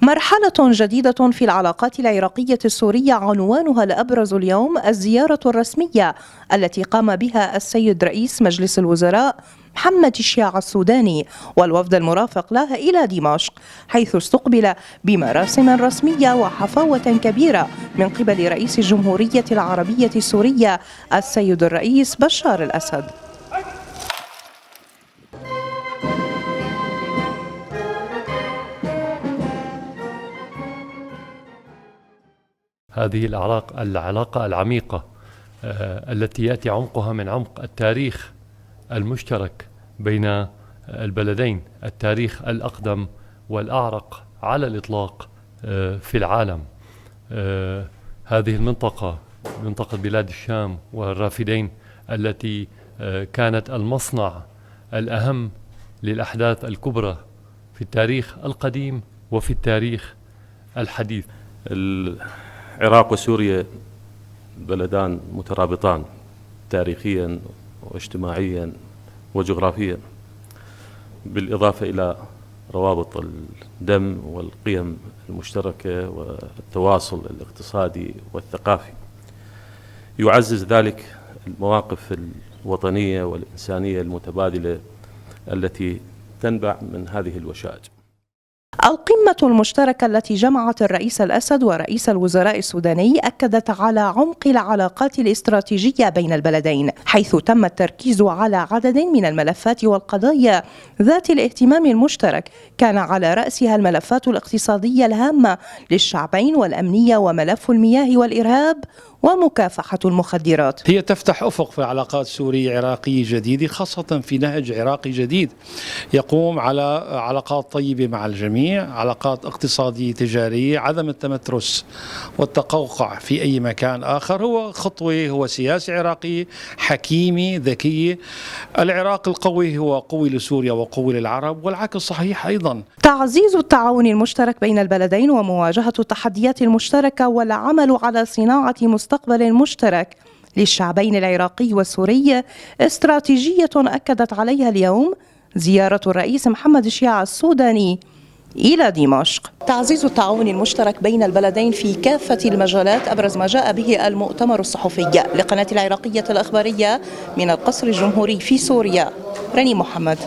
مرحلة جديدة في العلاقات العراقية السورية عنوانها الأبرز اليوم الزيارة الرسمية التي قام بها السيد رئيس مجلس الوزراء محمد الشياع السوداني والوفد المرافق له إلى دمشق، حيث استقبل بمراسم رسمية وحفاوة كبيرة من قبل رئيس الجمهورية العربية السورية السيد الرئيس بشار الأسد. هذه العلاقة العميقة التي يأتي عمقها من عمق التاريخ المشترك بين البلدين، التاريخ الأقدم والأعرق على الإطلاق في العالم. هذه المنطقة، منطقة بلاد الشام والرافدين، التي كانت المصنع الأهم للأحداث الكبرى في التاريخ القديم وفي التاريخ الحديث. العراق وسوريا بلدان مترابطان تاريخيا واجتماعيا وجغرافيا، بالإضافة إلى روابط الدم والقيم المشتركة والتواصل الاقتصادي والثقافي. يعزز ذلك المواقف الوطنية والإنسانية المتبادلة التي تنبع من هذه الوشائج. القمة المشتركة التي جمعت الرئيس الأسد ورئيس الوزراء السوداني أكدت على عمق العلاقات الاستراتيجية بين البلدين، حيث تم التركيز على عدد من الملفات والقضايا ذات الاهتمام المشترك، كان على رأسها الملفات الاقتصادية الهامة للشعبين والأمنية وملف المياه والإرهاب ومكافحة المخدرات. هي تفتح أفق في علاقات سورية عراقية جديدة، خاصة في نهج عراقي جديد يقوم على علاقات طيبة مع الجميع، علاقات اقتصادية تجارية، عدم التمترس والتقوقع في أي مكان آخر. هو خطوة، هو سياسة عراقية حكيمة ذكية. العراق القوي هو قوي لسوريا وقوي للعرب، والعكس صحيح أيضا. تعزيز التعاون المشترك بين البلدين ومواجهة التحديات المشتركة والعمل على صناعة مستقبل مشترك للشعبين العراقي والسوري استراتيجية أكدت عليها اليوم زيارة الرئيس محمد الشياع السوداني إلى دمشق. تعزيز التعاون المشترك بين البلدين في كافة المجالات أبرز ما جاء به المؤتمر الصحفي لقناة العراقية الإخبارية من القصر الجمهوري في سوريا. رني محمد.